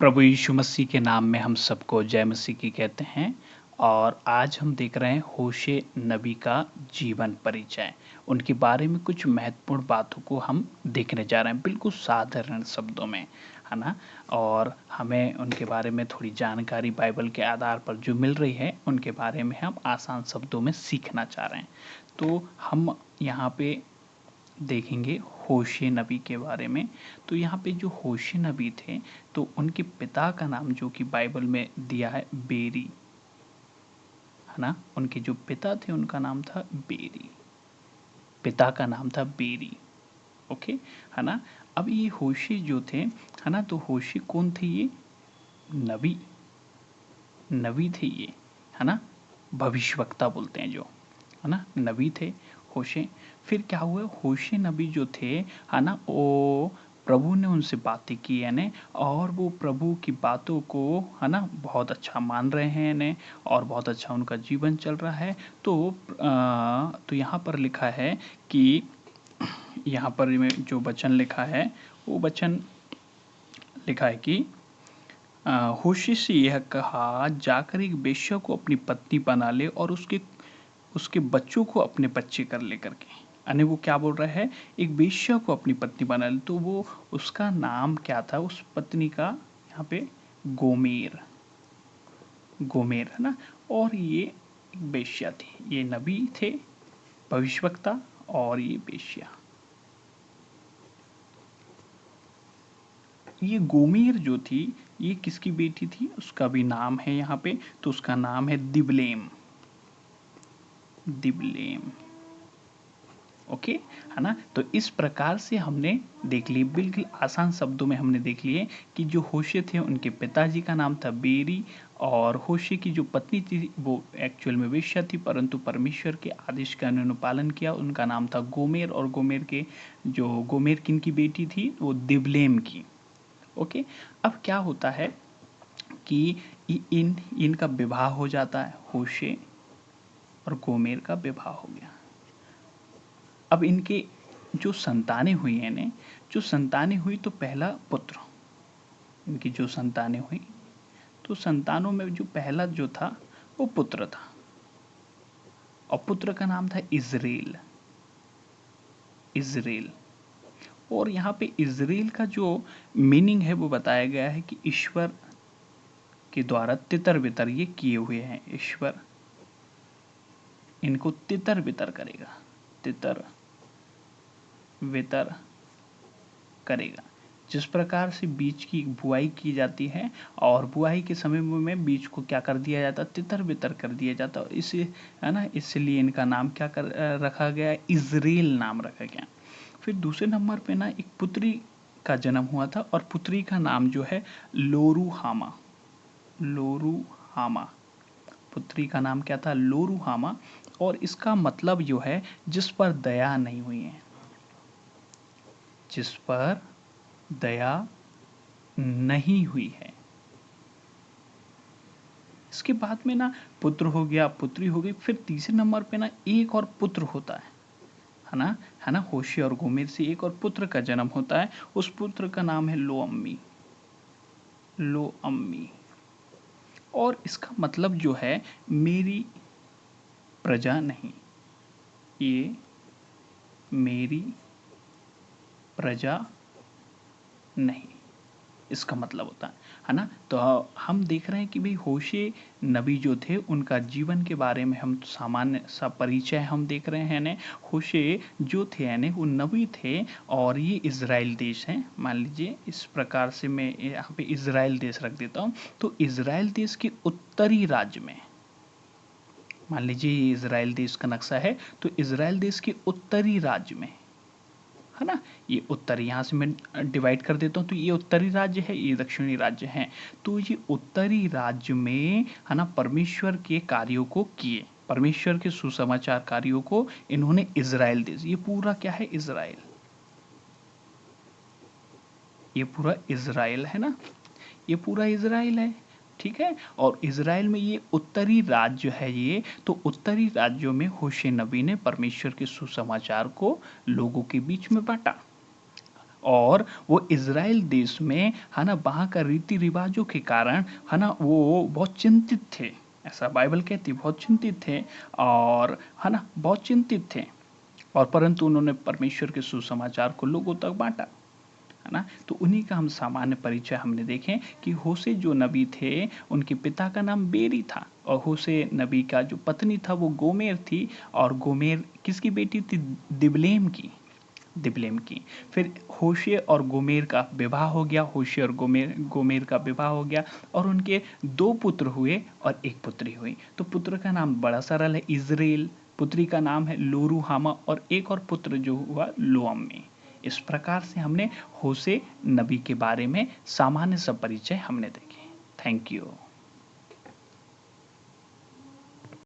प्रभु यीशु मसीह के नाम में हम सबको जय मसीह की कहते हैं। और आज हम देख रहे हैं होशे नबी का जीवन परिचय। उनके बारे में कुछ महत्वपूर्ण बातों को हम देखने जा रहे हैं, बिल्कुल साधारण शब्दों में, है ना। और हमें उनके बारे में थोड़ी जानकारी बाइबल के आधार पर जो मिल रही है, उनके बारे में हम आसान शब्दों में सीखना चाह रहे हैं। तो हम यहाँ पे देखेंगे होशे नबी के बारे में। तो यहाँ पे जो होशे नबी थे, तो उनके पिता का नाम जो कि बाइबल में दिया है बेरी, है ना। उनके जो पिता थे उनका नाम था बेरी, पिता का नाम था बेरी। ओके, है ना। अब ये होशे जो थे, है ना, तो होशे कौन थे? ये नबी, नबी थे ये, है ना। भविष्यवक्ता बोलते हैं जो, है ना, नबी थे होशे। फिर क्या हुआ, होशे नबी जो थे, है ना, वो प्रभु ने उनसे बातें की, यानी, और वो प्रभु की बातों को, है ना, बहुत अच्छा मान रहे हैं यानी, और बहुत अच्छा उनका जीवन चल रहा है। तो यहाँ पर लिखा है कि यहाँ पर में जो वचन लिखा है, वो वचन लिखा है कि होशे से यह कहा, जाकर एक वेश्या को अपनी पत्नी बना ले और उसके उसके बच्चों को अपने बच्चे कर लेकर के। यानी वो क्या बोल रहा है, एक वेश्या को अपनी पत्नी बना ले। तो वो, उसका नाम क्या था उस पत्नी का? यहाँ पे गोमेर, गोमेर, है ना। और ये एक वेश्या थी, ये नबी थे, भविष्यवक्ता, और ये वेश्या। ये गोमेर जो थी, ये किसकी बेटी थी? उसका भी नाम है यहाँ पे, तो उसका नाम है दिबलेम, दिबलेम। ओके, है ना। तो इस प्रकार से हमने देख लिए, बिल्कुल आसान शब्दों में हमने देख लिए कि जो होशे थे उनके पिताजी का नाम था बेरी, और होशे की जो पत्नी थी वो एक्चुअल में वेश्या थी, परंतु परमेश्वर के आदेश का उन्होंने पालन किया, उनका नाम था गोमेर। और गोमेर के जो गोमेर किन की बेटी थी? वो दिबलेम की। ओके, अब क्या होता है कि इनका विवाह हो जाता है, होशे और गोमेर का विवाह हो गया। अब इनके जो संतानें हुई हैं ने, जो संतानें हुई, तो पहला पुत्र, इनकी जो संतानें हुई, तो संतानों में जो पहला जो था वो पुत्र था, और पुत्र का नाम था इज़राइल, इज़राइल। और यहाँ पे इज़राइल का जो मीनिंग है वो बताया गया है कि ईश्वर के द्वारा तितर बितर ये किए हुए हैं। ईश्वर इनको तितर बितर करेगा, तितर वितर करेगा। जिस प्रकार से बीज की बुआई की जाती है, और बुआई के समय में बीज को क्या कर दिया जाता? तितर बितर कर दिया जाता, इसे, है ना, इसलिए इनका नाम क्या रखा गया? इज़राइल नाम रखा गया। फिर दूसरे नंबर पे ना एक पुत्री का जन्म हुआ था, और पुत्री का नाम जो है लोरुहामा, लोरुहामा। पुत्री का नाम क्या था? लोरुहामा। और इसका मतलब जो है, जिस पर दया नहीं हुई है, जिस पर दया नहीं हुई है। इसके बाद में ना पुत्र हो गया, पुत्री हो गई। फिर तीसरे नंबर पे ना एक और पुत्र होता है ना, है ना। होशे और गोमेर से एक और पुत्र का जन्म होता है, उस पुत्र का नाम है लोअम्मी, लोअम्मी। और इसका मतलब जो है, मेरी प्रजा नहीं, ये मेरी प्रजा नहीं, इसका मतलब होता है ना। तो हम देख रहे हैं कि भाई होशे नबी जो थे, उनका जीवन के बारे में हम सामान्य सा परिचय हम देख रहे हैं ने। होशे जो थे यानी वो नबी थे, और ये इज़राइल देश है। मान लीजिए इस प्रकार से मैं यहाँ पे इज़राइल देश रख देता हूँ। तो इज़राइल देश के उत्तरी राज्य में, मान लीजिए ये इज़राइल देश का नक्शा है, तो इज़राइल देश के उत्तरी राज्य में, है ना, ये उत्तर, यहाँ से मैं डिवाइड कर देता हूँ, तो ये उत्तरी राज्य है, ये दक्षिणी राज्य है। तो ये उत्तरी राज्य में, है ना, परमेश्वर के कार्यों को किए, परमेश्वर के सुसमाचार कार्यों को इन्होंने इज़राइल देश, ये पूरा क्या है? इज़राइल, ये पूरा इज़राइल है ना, ये पूरा इज़राइल है, ठीक है। और इज़राइल में ये उत्तरी राज्य है ये, तो उत्तरी राज्यों में होशे नबी ने परमेश्वर के सुसमाचार को लोगों के बीच में बांटा। और वो इज़राइल देश में है ना वहाँ का रीति रिवाजों के कारण है ना वो बहुत चिंतित थे। ऐसा बाइबल कहती है, बहुत चिंतित थे और है ना बहुत चिंतित थे। और परंतु उन्होंने परमेश्वर के सुसमाचार को लोगों तक बांटा, है ना। तो उन्हीं का हम सामान्य परिचय हमने देखे कि होशे जो नबी थे उनके पिता का नाम बेरी था और होशे नबी का जो पत्नी था वो गोमेर थी। और गोमेर किसकी बेटी थी? दिबलेम की। दिबलेम की। फिर होशे और गोमेर का विवाह हो गया। होशे और गोमेर गोमेर का विवाह हो गया और उनके 2 पुत्र हुए और 1 पुत्री हुई। तो पुत्र का नाम बड़ा सरल है इज़राइल, पुत्री का नाम है लोरुहामा और एक और पुत्र जो हुआ लोअम्मी। इस प्रकार से हमने होशे नबी के बारे में सामान्य सा परिचय हमने देखे। Thank you.